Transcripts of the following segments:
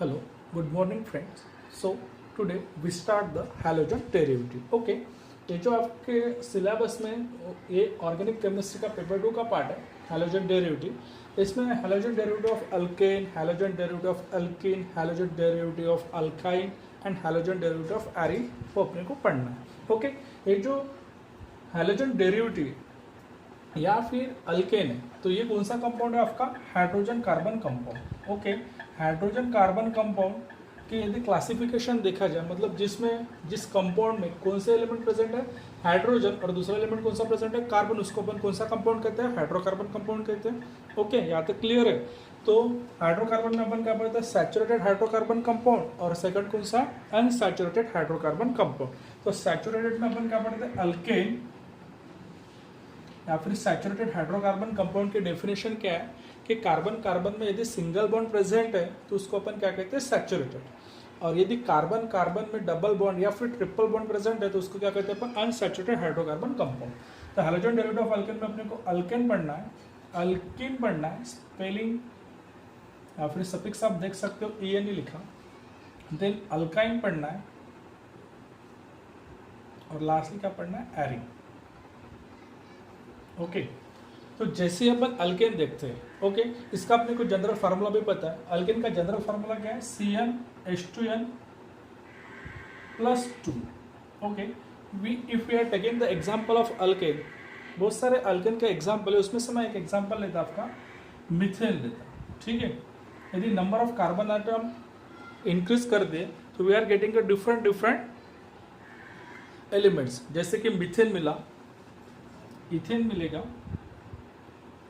Hello, good morning friends. So today we start the halogen derivative. Okay, ये जो आपके syllabus में ये ऑर्गेनिक केमिस्ट्री का पेपर 2 का पार्ट है हैलोजन डेरिवेटिव। इसमें halogen derivative of alkane, halogen derivative of alkyne, halogen derivative of alkyne and halogen derivative of arene वो अपने को पढ़ना है। ओके, ये जो हैलोजन डेरिवेटिव या फिर अल्केन है तो ये कौन सा कंपाउंड है आपका? Hydrogen carbon compound. Okay, hydrogen carbon compound की यदि क्लासिफिकेशन देखा जाए, मतलब जिसमें जिस कंपाउंड में कौन से एलिमेंट प्रेजेंट है हाइड्रोजन और दूसरा एलिमेंट कौन सा प्रेजेंट है कार्बन, उसको अपन कौन सा कंपाउंड कहते हैं? हाइड्रोकार्बन कंपाउंड कहते हैं। ओके, यहाँ तक क्लियर है। तो हाइड्रोकार्बन में अपन क्या पढ़ते हैं? सैचुरेटेड हाइड्रोकार्बन कंपाउंड, और सेकंड कौन सा? Unsaturated hydrocarbon compound. तो सैचुरेटेड में अपन क्या पढ़ते हैं? अल्केन या फिर सैचुरेटेड हाइड्रोकार्बन कंपाउंड की डेफिनेशन क्या है कि कार्बन कार्बन में यदि सिंगल बॉन्ड प्रेजेंट है तो उसको अपन क्या कहते हैं? सैचुरेटेड। और यदि कार्बन कार्बन में डबल बॉन्ड या फिर ट्रिपल बॉन्ड प्रेजेंट है तो उसको क्या कहते हैं अपन? Unsaturated hydrocarbon compound. तो हैलोजन डेरिवेटिव ऑफ अल्केन में अपने को अल्केन पढ़ना है, अल्कीन पढ़ना है, स्पेलिंग या फिर सफिक्स आप देख सकते हो ई नहीं लिखा, देन अल्काइन पढ़ना है और लास्टली क्या पढ़ना है? एरीन। ओके, तो जैसे अपन अल्केन देखते हैं, ओके, इसका अपने को जनरल फार्मूला भी पता है। अल्केन का जनरल फार्मूला क्या है? CnH2n + 2। Okay, if we are taking the example of alkane, बहुत सारे अल्केन के एग्जांपल है, उसमें से मैं एक एग्जांपल लेता आपका मिथेन लेता। ठीक है, यदि number of carbon atom increase कर दे तो we are getting a different elements. जैसे कि मिथेन मिला, इथेन मिलेगा,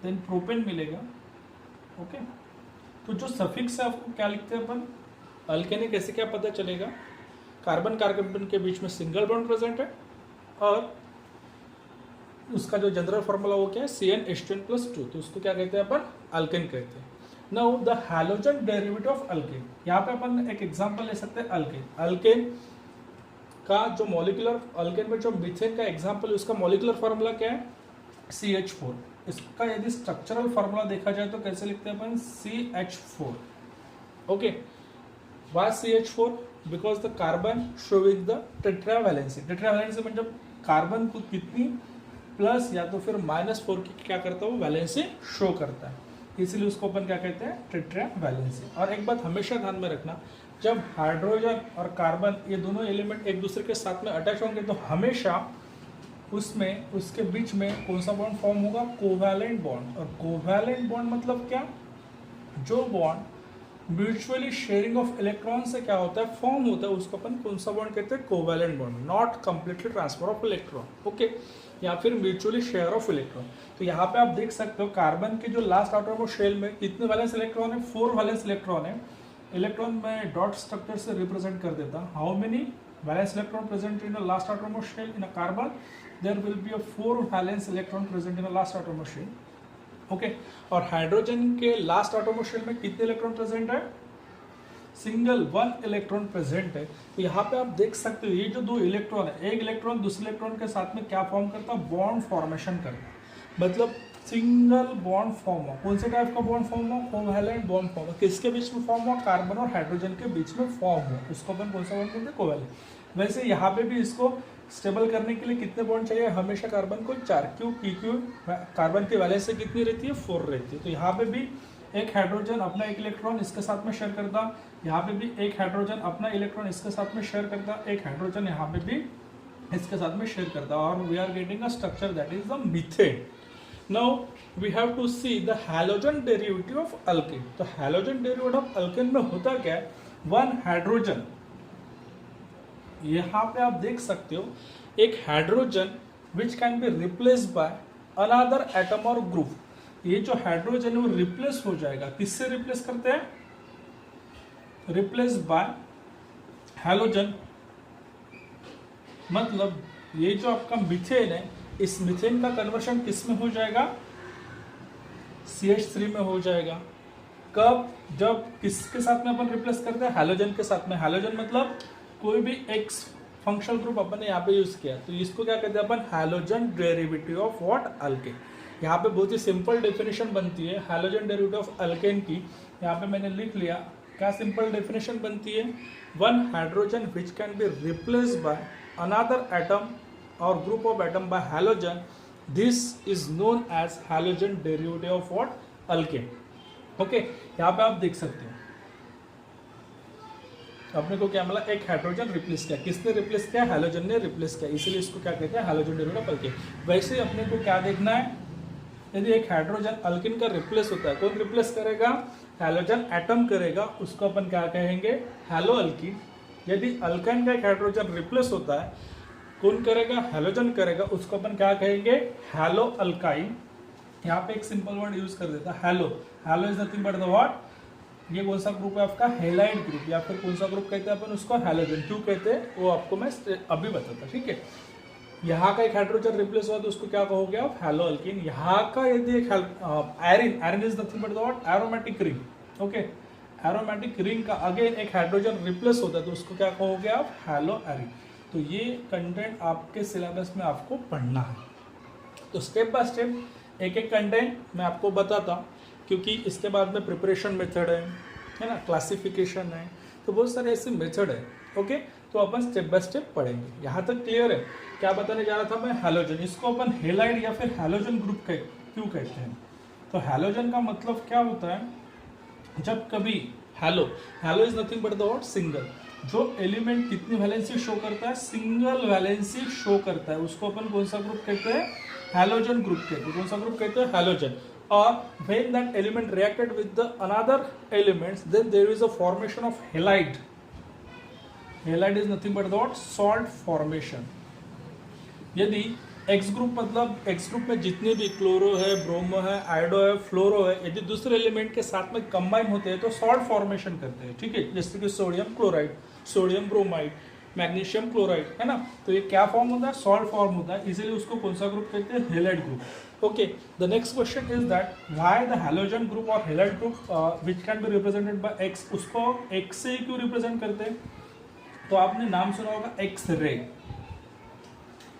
देन प्रोपेन मिलेगा। ओके, तो जो सफिक्स है आपको क्या लिखते हैं अपन? अल्केन कैसे क्या पता चलेगा? कार्बन कार्बन के बीच में सिंगल बॉन्ड प्रेजेंट है और उसका जो जनरल फॉर्मूला वो क्या है? CnH2n + 2। तो उसको क्या कहते हैं अपन? अल्केन कहते हैं। Now the halogen derivative of alkane, यहाँ पे अपन एक एग्जांपल ले सकते हैं अल्केन। अल्केन का जो मॉलिक्यूलर, अल्केन में जो मीथेन का एग्जांपल है उसका मॉलिक्यूलर फार्मूला क्या है? CH4। इसका यदि स्ट्रक्चरल फार्मूला देखा जाए तो कैसे लिखते हैं अपन? CH4। Okay, why CH4? Because the carbon showing the tetravalency. Tetravalency मतलब कार्बन को कितनी प्लस या तो फिर -4 की क्या करता है? वो वैलेंसी शो करता है, इसीलिए उसको अपन क्या कहते हैं? टेट्रावैलेंसी। और एक बात हमेशा ध्यान में रखना, जब हाइड्रोजन और कार्बन ये दोनों एलिमेंट एक दूसरे के साथ में अटैच होंगे तो हमेशा उसमें उसके बीच में कौन सा बॉन्ड फॉर्म होगा? Covalent bond. और कोवैलेंट बॉन्ड मतलब क्या? जो bond mutually sharing of electron से क्या होता है? फॉर्म होता है, उसको अपन कौन सा बॉन्ड कहते हैं? Covalent bond. Not completely transfer of electron, okay, या फिर म्यूचुअली शेयर ऑफ इलेक्ट्रॉन। तो यहाँ पे आप देख सकते हो कार्बन के जो लास्ट आटोम शेल में कितने वैलेंस इलेक्ट्रॉन है? 4 वैलेंस इलेक्ट्रॉन है। इलेक्ट्रॉन में डॉट स्ट्रक्चर से रिप्रेजेंट कर देता। How many valence electron present in the last atom shell in a carbon? There will be a 4 valence electron present in the last atom shell. Okay, और hydrogen के last atom shell में कितने electron present है? Single 1 electron present है। तो यहाँ पे आप देख सकते हो ये जो 2 इलेक्ट्रॉन है, एक इलेक्ट्रॉन दूसरे इलेक्ट्रॉन के साथ में क्या फॉर्म करता है? बॉन्ड फॉर्मेशन करता, मतलब सिंगल बॉन्ड फॉर्म हुआ। कौन से टाइप का बॉन्ड फॉर्म हुआ? कोवैलेंट बॉन्ड फॉर्म हुआ। किसके बीच में फॉर्म हुआ? कार्बन और हाइड्रोजन के बीच में फॉर्म हुआ, उसको अपन कौन सा बॉन्ड कहते हैं? कोवैलेंट। वैसे यहाँ पे भी इसको स्टेबल करने के लिए कितने बॉन्ड चाहिए? हमेशा कार्बन को 4, क्यों कार्बन की वैलेंस कितनी रहती है? 4 रहती है। तो यहाँ पे भी एक हाइड्रोजन अपना एक इलेक्ट्रॉन इसके साथ में शेयर करता, यहाँ पे भी एक हाइड्रोजन अपना इलेक्ट्रॉन इसके साथ में शेयर करता, एक हाइड्रोजन यहाँ पे भी इसके साथ में शेयर करता, और we are getting a structure that is the methane. Now we have to see the halogen derivative of alkene. तो halogen derivative of alkene में होता क्या है? 1 हाइड्रोजन, यहाँ पे आप देख सकते हो एक hydrogen which can be replaced by another atom or group। ये जो हाइड्रोजन है वो रिप्लेस हो जाएगा, किससे रिप्लेस करते हैं? Replace by halogen. मतलब ये जो आपका मीथेन है, इस मीथेन का कन्वर्शन किस में हो जाएगा? CH3 में हो जाएगा। कब? जब किसके साथ में अपन रिप्लेस करते हैं? हैलोजन के साथ में। हैलोजन मतलब कोई भी एक फंक्शनल ग्रुप अपन ने यहाँ पे यूज किया, तो इसको क्या कहते हैं अपन? Halogen derivative of what? Alkane. यहाँ पे बहुत ही सिंपल डेफिनेशन बनती है हैलोजन डेरिवेटिव ऑफ अल्केन की। यहाँ पे मैंने लिख लिया क्या सिंपल डेफिनेशन बनती है, one hydrogen which can be replaced by another atom और group of atom by halogen, this is known as halogen derivative of what, alkane. Okay, यहाँ पे आप देख सकते हो अपने को क्या मिला, एक हाइड्रोजन रिप्लेस किया, किसने रिप्लेस किया, हैलोजन ने रिप्लेस किया, इसीलिए इसको क्या कहते हैं, हैलोजन डेरिवेटिव ऑफ अल्केन। वैसे ही अपने को क्या देखना है, यदि एक हाइड्रोजन अल्किन का रिप्लेस होता है, कौन रिप्लेस करेगा, हैलोजन एटम करेगा, उसको अपन क्या कहेंगे, हैलो अल्कीन। यदि अल्काइन का एक हाइड्रोजन रिप्लेस होता है, कौन करेगा, हैलोजन करेगा, उसको अपन क्या कहेंगे, हैलो अल्काइन। यहाँ पे एक सिंपल वर्ड यूज कर देता है, hello. Hello is nothing but the what, ये कौन सा ग्रुप है आपका, हैलाइड ग्रुप, या फिर कौन सा ग्रुप कहते हैं अपन उसको, हैलोजन। क्यों कहते हैं वो आपको मैं अभी बताता, ठीक है। यहाँ का एक हाइड्रोजन रिप्लेस हुआ तो उसको क्या कहोगे आप, हैलो अल्कीन। यहाँ का यदि एक arene, arene is nothing but the what, aromatic ring. Okay, aromatic ring का अगेन एक हाइड्रोजन रिप्लेस होता है तो उसको क्या कहोगे आप, हैलो एरिन। तो ये कंटेंट आपके सिलेबस में आपको पढ़ना है। तो स्टेप बाय स्टेप एक एक कंटेंट मैं आपको बताता हूँ, क्योंकि इसके बाद में प्रिपरेशन मेथड है ना, क्लासिफिकेशन है, तो बहुत सारे ऐसे मेथड है। ओके, तो अपन स्टेप बाय स्टेप पढ़ेंगे। यहाँ तक क्लियर है। क्या बताने जा रहा था मैं, हैलोजन, इसको अपन हेलाइड या फिर हैलोजन ग्रुप क्यों कहते हैं। तो हैलोजन का मतलब क्या होता है, जब कभी hello, hello is nothing but the word single, जो एलिमेंट कितनी वैलेंसी शो करता है, सिंगल वैलेंसी शो करता है, उसको अपन कौन सा ग्रुप कहते हैं, हैलोजन ग्रुप कहते हैं। कौन सा ग्रुप कहते हैं, हैलोजन। और when that element reacted with the another elements, then there is a formation of halide. Halide is nothing but the what, salt formation. यदि X ग्रुप, मतलब X ग्रुप में जितने भी क्लोरो है, ब्रोमो है, आयोडो है, फ्लोरो है, यदि दूसरे एलिमेंट के साथ में कंबाइन होते हैं तो सॉल्ट फॉर्मेशन करते हैं, ठीक है। जैसे कि sodium chloride, sodium bromide, magnesium chloride, है ना। तो ये क्या फॉर्म होता है, सॉल्ट फॉर्म होता है, इसीलिए उसको कौन सा ग्रुप कहते हैं, halide group. Okay, the next question is that why the halogen group और halide group which can be represented by X, उसको एक्स से क्यों रिप्रेजेंट करते हैं। तो आपने नाम सुना होगा X ray,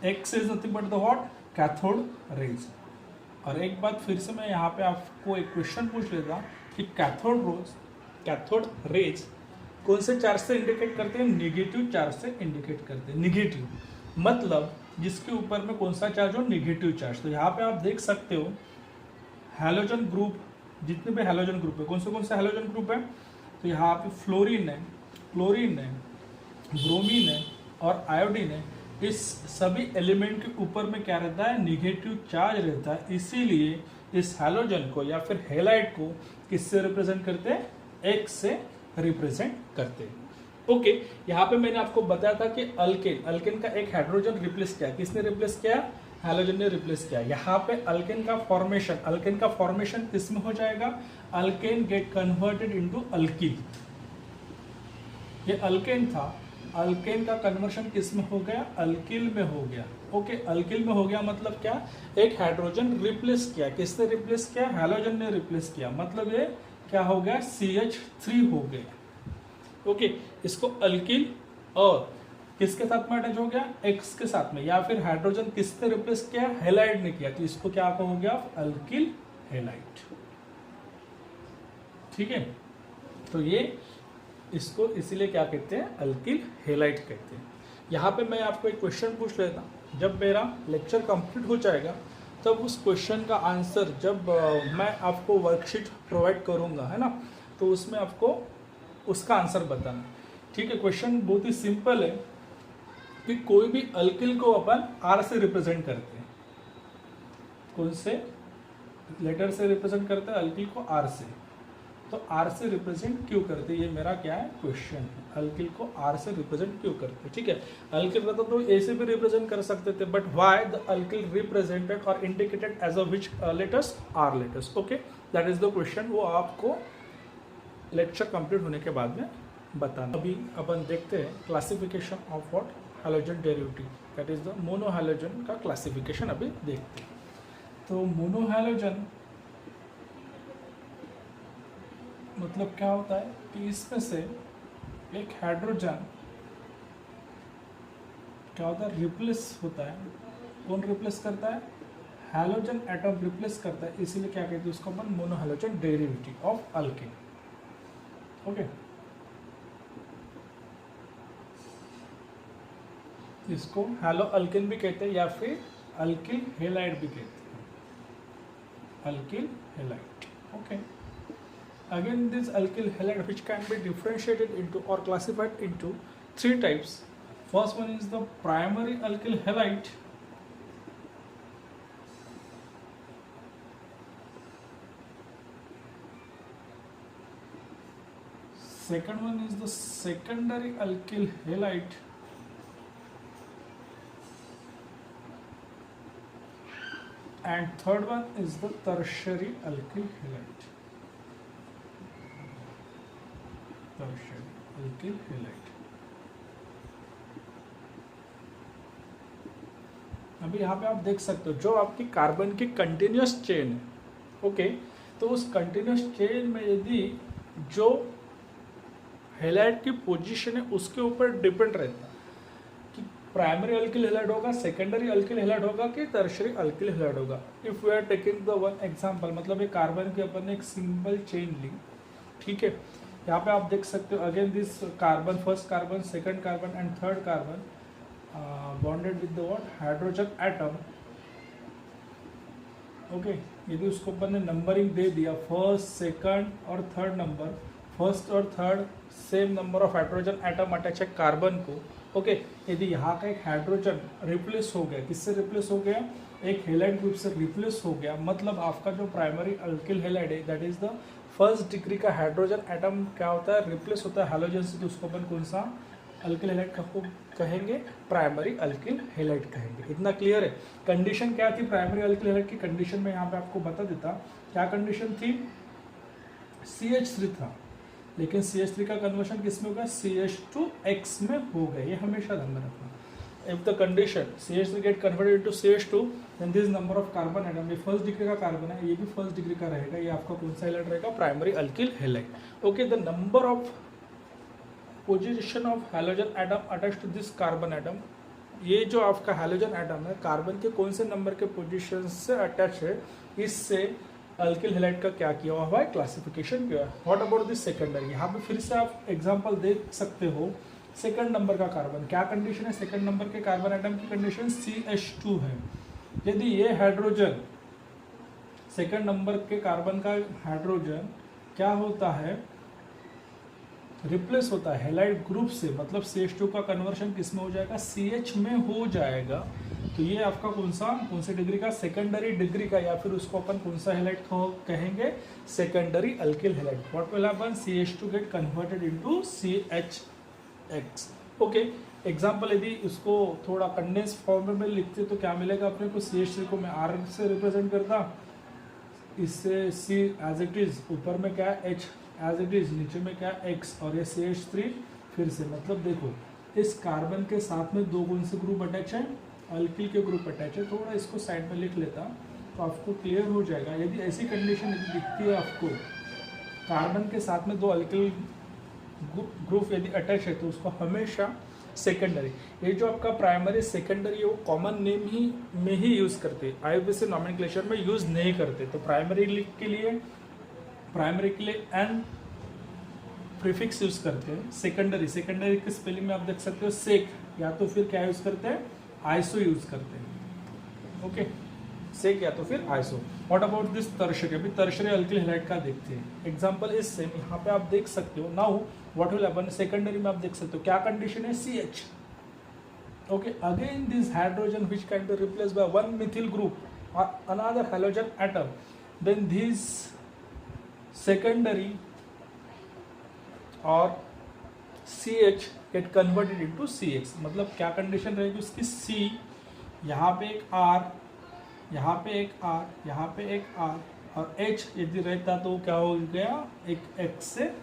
x is nothing but the what, cathode rays. और एक बात फिर से मैं यहाँ पे आपको एक क्वेश्चन पूछ लेता कि कैथोड रेज कौन से चार्ज से इंडिकेट करते हैं, निगेटिव चार्ज से इंडिकेट करते हैं। निगेटिव मतलब जिसके ऊपर में कौन सा चार्ज हो, निगेटिव चार्ज। तो यहाँ पे आप देख सकते हो हैलोजन ग्रुप, जितने भी हैलोजन ग्रुप है, कौन से हैलोजन ग्रुप है, तो यहाँ पे फ्लोरीन है, क्लोरीन है, ब्रोमीन है और आयोडीन है। इस सभी एलिमेंट के ऊपर में क्या रहता है, निगेटिव चार्ज रहता है, इसीलिए इस हैलोजन को या फिर हैलाइड को किससे रिप्रेजेंट करते हैं, एक्स से रिप्रेजेंट करते हैं। ओके, यहाँ पे मैंने आपको बताया था कि अल्केन का एक हाइड्रोजन रिप्लेस किया, किसने रिप्लेस किया, हैलोजन ने रिप्लेस किया। यहाँ पे अल्केन का फॉर्मेशन किस में हो जाएगा, alkane gate converted into alkyl. ये अल्केन था, अल्केन का कन्वर्शन किस में हो गया, अल्किल में हो गया। ओके, अल्किल में हो गया मतलब क्या, एक हाइड्रोजन रिप्लेस किया, किसने रिप्लेस किया, हैलोजन ने रिप्लेस किया, मतलब ये क्या हो गया, CH3 हो गया। ओके, इसको अल्किल और किसके साथ में अटैच हो गया, एक्स के साथ में, या फिर हाइड्रोजन किसने रिप्लेस किया, हैलाइड ने किया, तो इसको क्या हो गया, अल्किल हैलाइड। ठीक है, तो ये इसको इसीलिए क्या कहते हैं, अल्किल हैलाइड कहते हैं। यहाँ पे मैं आपको एक क्वेश्चन पूछ लेता हूँ, जब मेरा लेक्चर कंप्लीट हो जाएगा तब उस क्वेश्चन का आंसर जब मैं आपको वर्कशीट प्रोवाइड करूँगा, है ना, तो उसमें आपको उसका आंसर बताना। ठीक है, क्वेश्चन बहुत ही सिंपल है कि कोई भी अल्किल को अपन आर से रिप्रेजेंट करते हैं, कौन से लेटर से रिप्रेजेंट करते हैं, अल्किल को आर से। तो आर से रिप्रेजेंट क्यों करते हैं, ये मेरा क्या है, क्वेश्चन है। अल्किल को आर से रिप्रेजेंट क्यों करते हैं, ठीक है। अल्किल रहता तो ए से भी रिप्रेजेंट कर सकते थे, but why the alkyl represented और indicated as a which letters, R letters. Okay, that is the question, वो आपको लेक्चर कंप्लीट होने के बाद में बताना। अभी अपन देखते हैं classification of what, halogen derivative, that is the monohalogen का क्लासिफिकेशन अभी देखते हैं। तो मोनोहैलोजन मतलब क्या होता है कि इसमें से एक हाइड्रोजन क्या होता है, रिप्लेस होता है। कौन रिप्लेस करता है, हैलोजन एटम रिप्लेस करता है, इसीलिए क्या कहते हैं उसको अपन मोनोहैलोजन डेरिवेटिव ऑफ अल्केन। ओके, इसको हैलो अल्केन भी कहते हैं या फिर अल्किल हेलाइड भी कहते हैं, alkyl halide. Okay, again this alkyl halide which can be differentiated into or classified into three types. First one is the primary alkyl halide. Second one is the secondary alkyl halide. And third one is the tertiary alkyl halide. Tertiary alkyl halide. अभी यहाँ पे आप देख सकते हो जो आपकी carbon की कंटिन्यूस चेन है, ओके, तो उस कंटिन्यूस चेन में यदि जो हेलाइड की पोजीशन है उसके ऊपर डिपेंड रहता है कि प्राइमरी अल्किल हेलाइड होगा, सेकेंडरी अल्किल हेलाइड होगा कि टर्शियरी अल्किल हेलाइड होगा। If we are taking the one example, मतलब ये कार्बन की अपन ने एक सिंपल चेन ली, ठीक है, यहाँ पे आप देख सकते हो again this carbon, first carbon, second carbon and third carbon bonded with the what, hydrogen atom. Okay, यदि उसको अपन ने नंबरिंग दे दिया फर्स्ट, सेकंड और थर्ड नंबर, फर्स्ट और third same number of hydrogen atom attach है कार्बन को, okay, यदि यहाँ का एक हाइड्रोजन रिप्लेस हो गया, किससे रिप्लेस हो गया, एक हेलाइड ग्रुप से रिप्लेस हो गया, मतलब आपका जो प्राइमरी अल्किल हेलाइड है that is the first degree का हाइड्रोजन एटम क्या होता है, रिप्लेस होता है हैलोजन से, तो उसको अपन कौन सा अल्किल हेलाइड को कहेंगे, प्राइमरी अल्किल हेलाइड कहेंगे। इतना क्लियर है। कंडीशन क्या थी प्राइमरी अल्किल हेलाइड की, कंडीशन में यहाँ पे आपको बता देता, क्या कंडीशन थी, CH3 था, लेकिन CH3 का कन्वर्शन किस में होगा, CH2X में हो गया, ये हमेशा ध्यान में रखना। If the condition CH3 get converted into CH2 then this number of carbon atom, ये फर्स्ट डिग्री का कार्बन है, ये भी फर्स्ट डिग्री का रहेगा, ये आपका कौन सा हेलाइड रहेगा, primary alkyl halide. Okay, the number of position of halogen atom attach to this carbon atom, ये जो आपका हैलोजन एटम है कार्बन के कौन से नंबर के पोजीशन से अटैच है, इससे अल्किल हेलाइड का क्या किया हुआ है, क्लासिफिकेशन किया है। व्हाट अबाउट दिस सेकेंडरी, यहाँ पे फिर से आप एग्जांपल देख सकते हो, सेकंड नंबर का कार्बन, क्या कंडीशन है, सेकंड नंबर के कार्बन एटम की कंडीशन CH2 है। यदि ये हाइड्रोजन, सेकंड नंबर के कार्बन का हाइड्रोजन क्या होता है, रिप्लेस होता है हेलाइड ग्रुप से, मतलब CH2 का कन्वर्शन किस में हो जाएगा, CH में हो जाएगा, तो ये आपका कौन से डिग्री का, सेकेंडरी डिग्री का, या फिर उसको अपन कौन सा हेलाइड कहेंगे, secondary alkyl halide. What will happen, CH2 gate converted into CHX। Okay, example यदि उसको थोड़ा कंडेंस फॉर्म में लिखते तो क्या मिलेगा अपने को, CH3 को मैं R से रिप्रेजेंट करता, इससे C एज इट इज, ऊपर में क्या है H एज इट इज, नीचे में क्या X, और ये CH3 फिर से, मतलब देखो इस कार्बन के साथ में दो कौन से ग्रुप अटैच है, अल्किल के ग्रुप अटैच है। थोड़ा इसको साइड में लिख लेता तो आपको क्लियर हो जाएगा। यदि ऐसी कंडीशन यदि दिखती है आपको, कार्बन के साथ में दो अल्किल ग्रुप यदि अटैच है तो उसको हमेशा सेकेंडरी, ये जो आपका प्राइमरी सेकेंडरी है वो कॉमन नेम ही में ही यूज़ करते, IUPAC नॉमेनक्लेचर में यूज़ नहीं करते। तो प्राइमरी के लिए एन प्रीफिक्स यूज करते हैं, सेकेंडरी की स्पेलिंग में आप देख सकते हो सेक, या तो फिर क्या यूज करते हैं, आइसो यूज करते हैं। ओके, सेक या तो फिर iso. What about this tertiary, अभी टर्शियरी अल्किल हेलाइड का देखते हैं। एग्जांपल इज सेम, यहाँ पे आप देख सकते हो। Now what will happen, secondary में आप देख सकते हो क्या कंडीशन है, CH। Okay, again this hydrogen which can be replaced by one methyl group और another halogen atom, then this secondary और CH get converted into CX। मतलब क्या कंडीशन रहेगी उसकी, C, यहाँ पे एक R, यहाँ पे एक R, यहाँ पे एक R, और H यदि रहता तो क्या हो गया, एक X से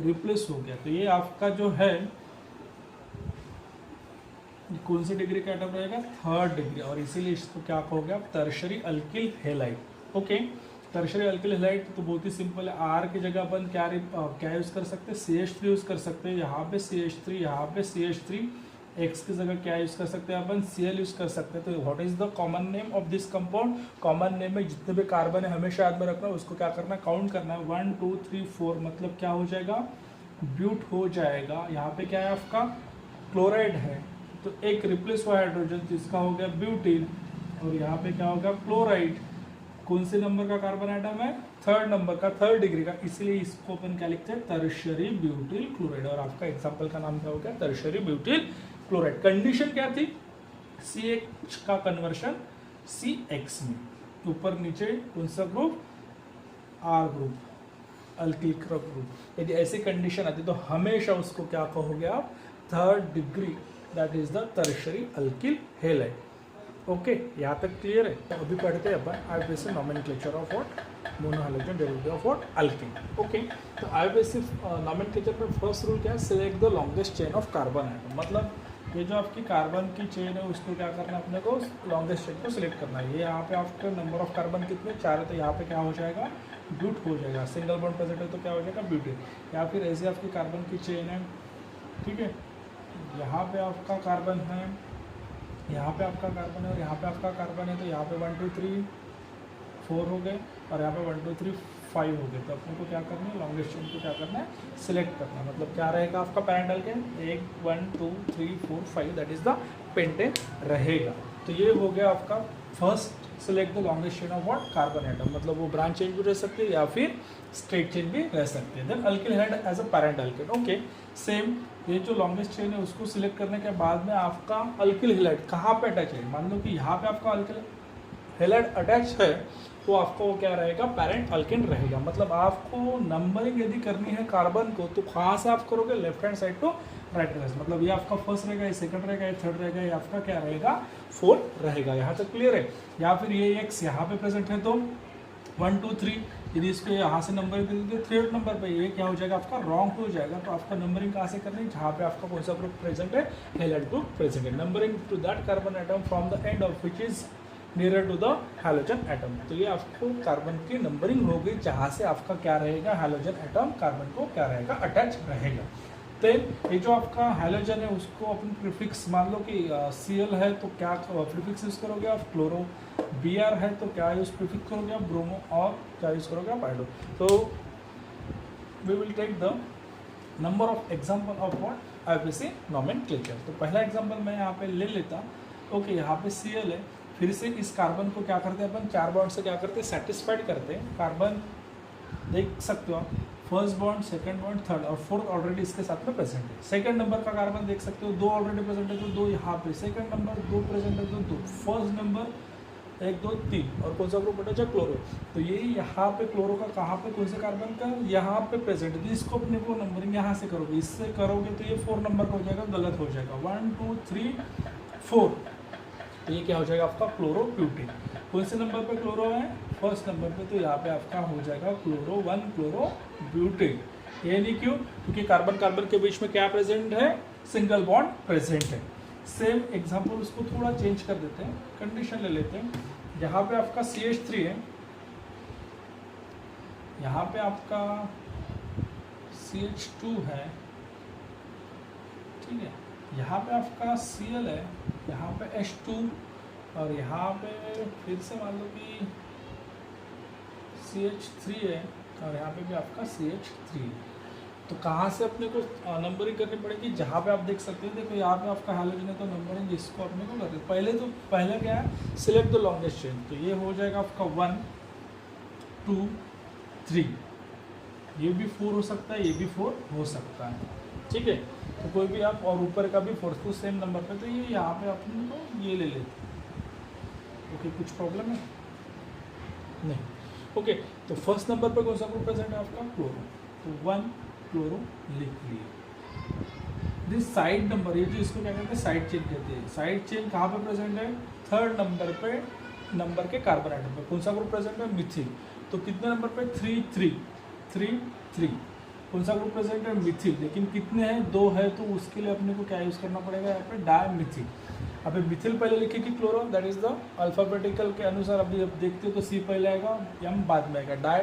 रिप्लेस हो गया। तो ये आपका जो है कौन सी डिग्री का एटम रहेगा, थर्ड डिग्री, और इसीलिए इसको क्या हो गया, tertiary alkyl halide. Okay, tertiary alkyl halide तो बहुत ही सिंपल है, R की जगह अपन क्या यूज़ कर सकते हैं, CH3 यूज़ कर सकते हैं, यहाँ पे CH3, यहाँ पे CH3, X की जगह क्या यूज़ कर सकते हैं अपन, Cl यूज़ कर सकते हैं। तो what is the common name of this compound, common name में जितने भी कार्बन है हमेशा याद में रखना, उसको क्या करना है, काउंट करना है, 1 2 3 4, मतलब क्या हो जाएगा, ब्यूट हो जाएगा। यहाँ पे क्या है आपका, क्लोराइड है, तो एक रिप्लेस हुआ हाइड्रोजन, तो इसका हो गया ब्यूटीन, और यहाँ पे क्या होगा क्लोराइड। कौन से नंबर का कार्बन आइटम है? थर्ड नंबर का, थर्ड डिग्री का, इसलिए इसको अपन क्या लिखते हैं? Tertiary butyl chloride. और आपका एग्जांपल का नाम क्या हो गया? Tertiary butyl chloride. कंडीशन क्या थी? CH का कन्वर्शन CX में, ऊपर नीचे कौन सा group? R group, alkyl group. यदि ऐसी कंडीशन आती तो हमेशा उसको क्या कहोगे आप? Third degree, that is the tertiary alkyl halide. Okay, यहाँ तक क्लियर है? तो अभी पढ़ते हैं अपन IUPAC nomenclature of what? Monohalogen derivative of what? Alkene. Okay, तो आईयूपीएसी नोमेनक्लेचर में फर्स्ट रूल क्या है? Select the longest chain of carbon atom. मतलब ये जो आपकी कार्बन की चेन है उसको क्या करना है अपने को? लॉन्गेस्ट चेन को सिलेक्ट करना है। ये यहाँ पे आपका नंबर ऑफ कार्बन कितने? 4 है, तो यहाँ पे क्या हो जाएगा? ब्यूट हो जाएगा। सिंगल बॉन्ड प्रेजेंट है तो क्या हो जाएगा? ब्यूटेन। या फिर ऐसे आपकी कार्बन की चेन है, ठीक है, यहाँ पे आपका कार्बन है, यहाँ पे आपका कार्बन है और यहाँ पे आपका कार्बन है, तो यहाँ पे 1 2 3 4 हो गए और यहाँ पे 1 2 3 5 हो गए। तो अपने को क्या करना है? लॉन्गेस्ट चेन को क्या करना है? सिलेक्ट करना है। मतलब क्या रहेगा आपका parent alkane? 1 2 3 4 5, that is the pentane रहेगा। तो ये हो गया आपका first, select the longest chain of what? Carbon atom. मतलब वो ब्रांच चेन भी रह सकती है या फिर स्ट्रेट चेन भी रह सकती है। Then alkyl halide as a parent alkane. Okay, same ये जो लॉन्गेस्ट चेन है उसको सिलेक्ट करने के बाद में आपका अल्किल हैलाइड कहाँ पे अटैच है? मान लो कि यहाँ पे आपका अल्किल हैलाइड अटैच है, तो आपको वो क्या रहेगा? पैरेंट अल्केन रहेगा। मतलब आपको नंबरिंग यदि करनी है कार्बन को, तो कहाँ से आप करोगे? Left hand side to right hand. मतलब ये आपका फर्स्ट रहेगा, ये सेकंड रहेगा, ये थर्ड रहेगा, ये आपका क्या रहेगा? फोर्थ रहेगा। यहाँ तक क्लियर है? या फिर ये एक्स यहाँ पे प्रेजेंट है तो 1 2 3, यदि इसको यहाँ से नंबर दे दीजिए थर्ड नंबर पे, ये क्या हो जाएगा? आपका रॉन्ग हो जाएगा। तो आपका नंबरिंग कहाँ से करनी है? जहाँ पे आपका कौन सा ग्रुप प्रेजेंट है? हैलाइड ग्रुप प्रेजेंट है। Numbering to that carbon atom from the end of which is near to the halogen atom. तो ये आपको कार्बन की नंबरिंग हो गई, जहाँ से आपका क्या रहेगा? हैलोजन एटम कार्बन को क्या रहेगा? अटैच रहेगा। तो ये जो आपका हैलोजन है उसको अपन प्रीफिक्स, मान लो कि Cl है तो क्या प्रीफिक्स यूज़ करोगे आप? फ्लोरो। Br है तो क्या यूज़ प्रीफिक्स करोगे आप? ब्रोमो। और क्या यूज़ करोगे आप? आइडो। तो we will take the number of example of what? IUPAC nomenclature. तो पहला एग्जाम्पल मैं यहाँ पे ले लेता। ओके, यहाँ पे Cl है, फिर से इस कार्बन को क्या करते हैं अपन? 4 बॉन्ड से क्या करते हैं? सेटिस्फाइड करते हैं। कार्बन देख सकते हो आप, first bond, second bond, third और फोर्थ ऑलरेडी इसके साथ में प्रेजेंट है। सेकंड नंबर का कार्बन देख सकते हो, 2 ऑलरेडी प्रेजेंट है तो 2 यहाँ पे, सेकंड नंबर 2 प्रेजेंट है तो 2, फर्स्ट नंबर 1 2 3, और कौन सा ग्रुप बचा? क्लोरो। तो ये यहाँ पे क्लोरो का कहाँ पे? कौन से कार्बन का? यहाँ पे प्रेजेंट है। तो इसको अपने को नंबरिंग यहाँ से करोगे, इससे करोगे तो ये 4 नंबर का हो जाएगा, गलत हो जाएगा। 1 2 3 4, तो ये क्या हो जाएगा आपका? Chloro butane. कौन से नंबर पे क्लोरो है? फर्स्ट नंबर पे, तो यहाँ पे आपका हो जाएगा क्लोरो 1 क्लोरो ब्यूटेन। ये नहीं क्यों? क्योंकि कार्बन कार्बन के बीच में क्या प्रेजेंट है? सिंगल बॉन्ड प्रेजेंट है। सेम एग्जांपल उसको थोड़ा चेंज कर देते हैं, कंडीशन ले लेते हैं। यहाँ पे आपका CH3 है, यहाँ पे आपका CH2 है, ठीक है, यहाँ पे आपका Cl है, यहाँ पे H2, और यहाँ पे फिर से मान लो कि CH3 है और यहाँ पे भी आपका CH3 है। तो कहाँ से अपने को नंबरिंग करनी पड़ेगी? जहाँ पे आप देख सकते हैं, देखो यहाँ पे आपका हैलोजन है तो नंबरिंग इसको अपने को करनी पहले क्या है? Select the longest chain. तो ये हो जाएगा आपका 1 2 3, ये भी 4 हो सकता है, ये भी 4 हो सकता है, ठीक है। तो कोई भी आप, और ऊपर का भी 4, तो सेम नंबर पे, तो ये यहाँ पे अपने को ये ले लेते हैं। ओके, कुछ प्रॉब्लम है? नहीं। ओके, तो फर्स्ट नंबर पे कौन सा ग्रुप प्रेजेंट है आपका? क्लोरो। तो 1 क्लोरो लिख लिए। दिस साइड नंबर, ये जो इसको क्या कहते हैं? साइड चेन कहते हैं। साइड चेन कहाँ पे प्रेजेंट है? थर्ड नंबर पे, नंबर के कार्बन आइटम पे। कौन सा ग्रुप प्रेजेंट है? मिथिल। तो कितने नंबर पे? 3 3 3 3। कौन सा ग्रुप प्रेजेंट है? मिथिल। लेकिन कितने हैं? 2 है, तो उसके लिए अपने को क्या यूज़ करना पड़ेगा? यहाँ पे डायमिथिल। अभी मिथिल पहले लिखेगी, chloro, that is the alphabetical के अनुसार। अभी जब देखते हो तो C पहले आएगा, M बाद में आएगा। डाई,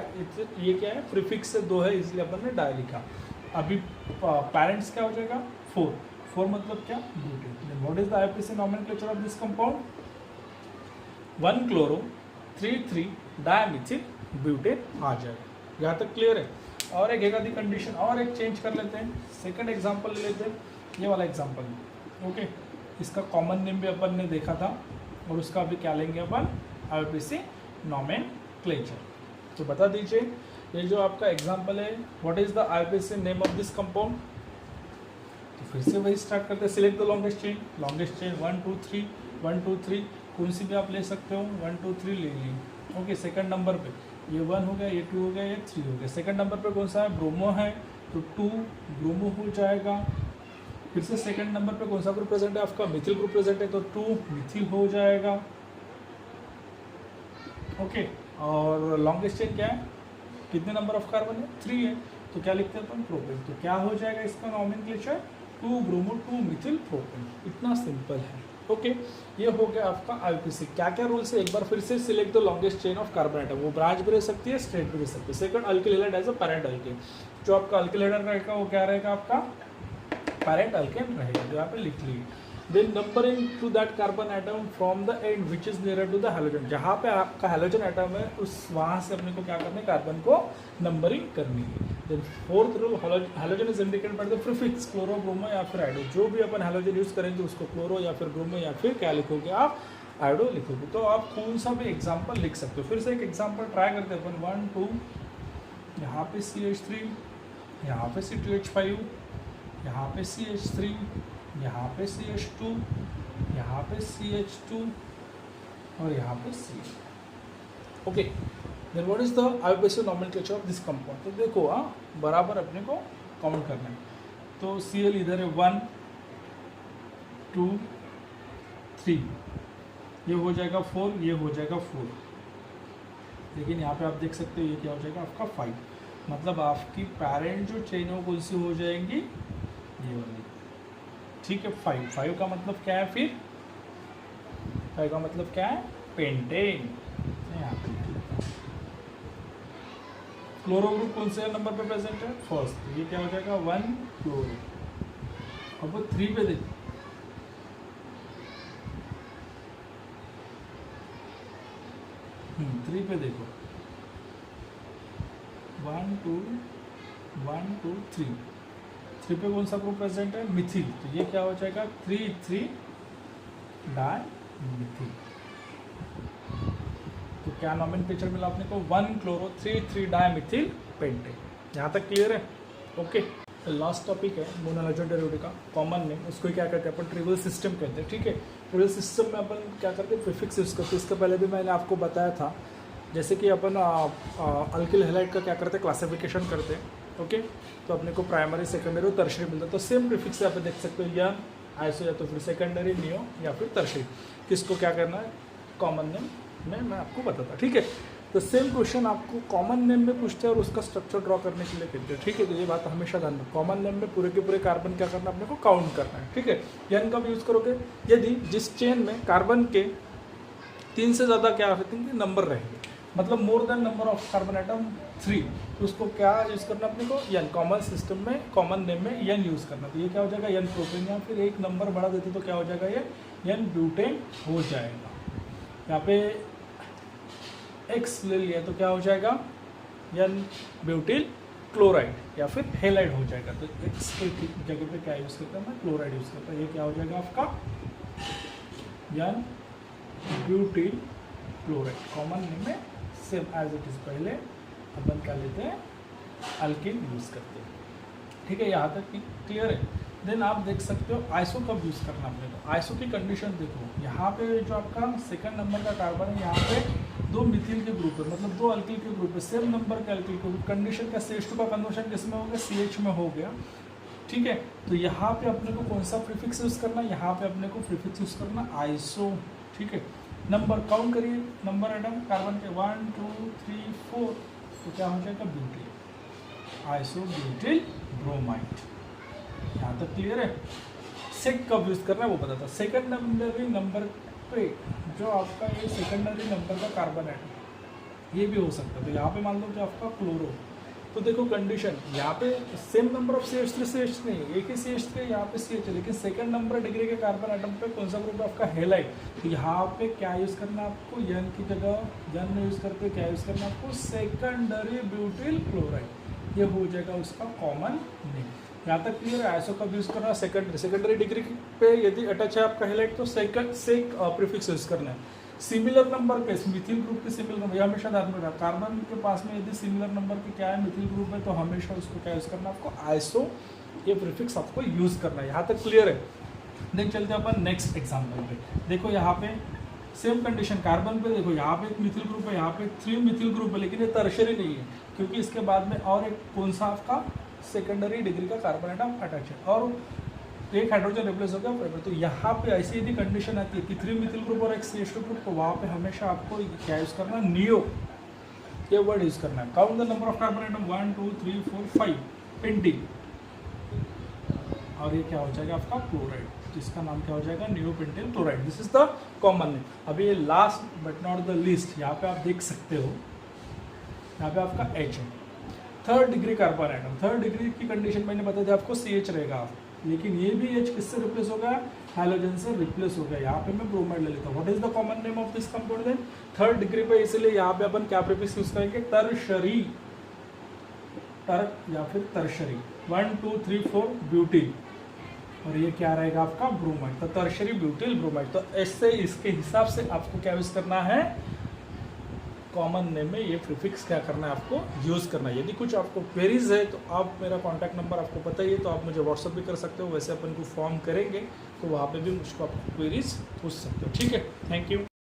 ये क्या है? प्रीफिक्स से 2 है, इसलिए अपन ने डाई लिखा। अभी पेरेंट्स क्या हो जाएगा? 4 मतलब क्या? Butane. What is the IUPAC nomenclature of this compound? 1 chloro 3 3 dimethyl butane आ जाएगा। यहाँ तक क्लियर है? और एक आधी कंडीशन और एक चेंज कर लेते हैं। सेकंड एग्जांपल ले लेते हैं, ये वाला एग्जांपल। ओके, इसका कॉमन नेम भी अपन ने देखा था, और उसका अभी क्या लेंगे अपन, IUPAC नॉमेनक्लेचर। तो बता दीजिए, ये जो आपका एग्जाम्पल है, what is the IUPAC name of this compound. तो फिर से वही स्टार्ट करते हैं, सिलेक्ट द लॉन्गेस्ट चेन 1 2 3 1 2 3, कौन सी भी आप ले सकते हो, 1 2 3 ले ली। ओके, सेकंड नंबर पे ये 1 हो गया, ये 2 हो गया, ये 3 हो गया। सेकंड नंबर पे कौन सा है, ब्रोमो है, तो 2 ब्रोमो हो जाएगा। फिर से सेकंड नंबर पे कौन सा ग्रुप प्रेजेंट है आपका, मिथिल ग्रुप प्रेजेंट है, तो 2 मिथिल हो जाएगा। ओके, और लॉन्गेस्ट चेन क्या है, कितने नंबर ऑफ कार्बन है, 3 है, तो क्या लिखते हैं अपन, प्रोपेन। तो क्या हो जाएगा इसका नॉमेनक्लेचर, 2 ब्रोमो 2 मिथिल प्रोपेन। इतना सिंपल है। ओके, ये हो गया आपका IUPAC। क्या क्या रूल्स है, एक बार फिर से select the longest chain of carbon atom, वो ब्रांच भी रह सकती है, स्ट्रेट भी रह सकती है। Second, alkyl halide as a parent alkane, जो आपका अल्किल हैलाइड रहेगा वो क्या रहेगा आपका, पैरेंट अल्केन रहेगा, जो यहाँ पे लिख ली। Then numbering to that carbon atom from the end which is near to the halogen, जहाँ पे आपका हैलोजन आइटम है उस वहाँ से अपने को क्या करना है, कार्बन को नंबरिंग करनी है। Then fourth rule, halogen is indicated by the prefix chloro, bromo या फिर आयोडो। जो भी अपन हैलोजन यूज करेंगे उसको क्लोरो या फिर ब्रोमो या फिर क्या लिखोगे आप, आयोडो लिखोगे। तो आप कौन सा भी एग्जाम्पल लिख सकते हो। फिर से एक एग्जाम्पल ट्राई करते हैं अपन, 1 2, यहाँ पे CH3, यहाँ पे C2H5, यहाँ पे CH3, यहाँ पे CH2, यहाँ पे CH2 और यहाँ पे C। Okay, then what is the IUPAC nomenclature of this compound. तो देखो बराबर अपने को काउंट करना है। तो Cl इधर है 1 2 3, ये हो जाएगा 4, ये हो जाएगा 4, लेकिन यहाँ पे आप देख सकते हो ये क्या हो जाएगा आपका 5। मतलब आपकी पैरेंट जो चेन है वो कौन सी हो जाएंगी, ये वाली। ठीक है, 5 का मतलब क्या है, फिर 5 का मतलब क्या है, पेंटेन। यहाँ पे क्लोरो ग्रुप कौन से नंबर पे प्रेजेंट है, फर्स्ट, ये क्या हो जाएगा 1 क्लोरो। अब वो 3 पे देखो, थ्री पे देखो, 1 2 1 2 3, 3 पे कौन सा ग्रुप प्रेजेंट है, मिथिल। तो ये क्या हो जाएगा 3 डाई मिथिल। तो क्या नॉमेनक्लेचर मिला आपने को, 1 क्लोरो 3 डाई मिथिल पेंटेन। यहाँ तक क्लियर है। ओके, लास्ट टॉपिक है मोनोहाइड्रोजन डेरिवेटिव का कॉमन नेम, उसको क्या कहते हैं अपन, ट्रिवियल सिस्टम कहते हैं। ठीक है, ट्रिवियल सिस्टम में अपन क्या करते हैं, प्रीफिक्स यूज करते हैं। इसके पहले भी मैंने आपको बताया था, जैसे कि अपन अल्किल हैलाइड का क्या करते हैं, क्लासिफिकेशन करते हैं। ओके, तो अपने को प्राइमरी सेकेंडरी और टर्शियरी मिलता है। तो सेम प्रीफिक्स से आप देख सकते हो, या आइसो या तो फिर सेकेंडरी, नियो या फिर टर्शियरी, किसको क्या करना है, कॉमन नेम में मैं आपको बताता। ठीक है, तो सेम क्वेश्चन आपको कॉमन नेम में पूछते हैं और उसका स्ट्रक्चर ड्रॉ करने के लिए कहते हैं। ठीक है, तो ये बात हमेशा ध्यान रखना, कॉमन नेम में पूरे के पूरे कार्बन क्या करना है, अपने को काउंट करना है। ठीक है, एन कब यूज़ करोगे, यदि जिस चेन में कार्बन के 3 से ज़्यादा क्या होते हैं नंबर रहेंगे, मतलब more than number of carbon item 3, तो उसको क्या यूज़ करना अपने को, एन। कॉमन सिस्टम में कॉमन नेम में एन यूज़ करना। तो ये क्या हो जाएगा, एन प्रोपेन, या फिर एक नंबर बढ़ा देते तो क्या हो जाएगा, ये एन ब्यूटेन हो जाएगा। यहाँ पे एक्स ले लिया तो क्या हो जाएगा, एन ब्यूटिल क्लोराइड या फिर हेलाइड हो जाएगा। तो एक्स के जगह पे क्या यूज़ करता है, मैं क्लोराइड यूज़ करता हूँ। ये क्या हो जाएगा आपका, n butyl chloride. Common name में सेम एज इट इज़, पहले अपन क्या लेते हैं, अल्किल यूज़ करते हैं। ठीक है, यहाँ तक क्लियर है। देन आप देख सकते हो आइसो कब यूज़ करना अपने को, आइसो की कंडीशन देखो। यहाँ पे जो आपका सेकंड नंबर का कार्बन है, यहाँ पे 2 मिथिल के ग्रुप है, मतलब 2 अल्किल के ग्रुप है, सेम नंबर के अल्किल के ग्रुप। कंडीशन का CH2 का कन्वर्शन किसमें हो गया, CH में हो गया। ठीक है, तो यहाँ पे अपने को कौन सा प्रीफिक्स यूज़ करना, यहाँ पे अपने को प्रीफिक्स यूज़ करना आइसो। ठीक है, नंबर काउंट करिए, नंबर आइटम कार्बन के 1 2 3 4, तो क्या हो जाएगा, ब्यूटिल, आइसो ब्यूटिल ब्रोमाइड। यहाँ तक क्लियर है। सेक कब यूज़ करना है वो बताता। सेकेंडरी नंबर पे जो आपका ये सेकेंडरी नंबर का कार्बन है, ये भी हो सकता है। तो यहाँ पे मान लो कि आपका क्लोरो, तो देखो कंडीशन, यहाँ पे same number of CH3 CH नहीं, एक ही CH3 यहाँ पे CH है, लेकिन सेकंड नंबर डिग्री के कार्बन आइटम पे कौन सा ग्रुप है आपका, हेलाइड। तो यहाँ पे क्या यूज़ करना है आपको, एन की जगह एन में यूज़ करके क्या यूज़ करना है आपको, सेकेंडरी ब्यूटिल क्लोराइड। ये हो जाएगा उसका कॉमन नेम। यहाँ तक क्लियर है। आइसो कब यूज़ करना है, सेकेंडरी डिग्री पे यदि अटैच है आपका हेलाइट तो सेक प्रीफिक्स यूज़ करना है। सिमिलर नंबर के मिथिल ग्रुप के सिमिलर नंबर, यह हमेशा ध्यान में रखना, कार्बन के पास में यदि सिमिलर नंबर के क्या है मिथिल ग्रुप है तो हमेशा उसको क्या यूज़ करना है आपको, आइसो ये प्रीफिक्स आपको यूज़ करना है। यहाँ तक क्लियर है। देन चलते हैं अपन नेक्स्ट एग्जाम्पल पे। देखो यहाँ पे सेम कंडीशन, कार्बन पे देखो यहाँ पे एक मिथिल ग्रुप है, यहाँ पे 3 मिथिल ग्रुप है, लेकिन ये टर्शियरी नहीं है क्योंकि इसके बाद में और एक कौन सा आपका सेकेंडरी डिग्री का कार्बन एटम अटैच है और एक हाइड्रोजन रिप्लेस हो गया। तो यहाँ पे ऐसी यदि कंडीशन आती है कि 3 मिथिल ग्रुप और एक CH2 ग्रुप, तो वहाँ पे हमेशा आपको क्या यूज़ करना है, नियो ये वर्ड यूज़ करना है। Count the number of carbon atom 1 2 3 4 5 painting, और ये क्या हो जाएगा आपका क्लोराइड, जिसका नाम क्या हो जाएगा, neopentyl chloride. This is the common name. अभी ये last but not the least, यहाँ पे आप देख सकते हो, यहाँ पे आपका H है, 3rd degree carbon atom. 3rd degree की कंडीशन मैंने बता दिया आपको, CH रहेगा, लेकिन ये भी H किससे रिप्लेस हो गया, हाइड्रोजन से रिप्लेस हो गया। यहाँ पे मैं ब्रोमाइड ले लेता हूँ। What is the common name of this compound then, 3rd degree पे, इसलिए यहाँ पे अपन क्या प्रीफिक्स यूज करेंगे, टर्शरी, टर्क या फिर टर्शरी। 1 2 3 4 ब्यूटिल, और ये क्या रहेगा आपका, ब्रोमाइड, तो टर्शरी ब्यूटिल ब्रोमाइड। तो ऐसे इसके हिसाब से आपको क्या यूज करना है, कॉमन नेम में ये प्रीफिक्स क्या करना है आपको यूज़ करना है। यदि कुछ आपको क्वेरीज है तो आप, मेरा कॉन्टैक्ट नंबर आपको पता ही है, तो आप मुझे व्हाट्सअप भी कर सकते हो। वैसे अपन को फॉर्म करेंगे तो वहाँ पे भी मुझको आप क्वेरीज पूछ सकते हो। ठीक है, थैंक यू।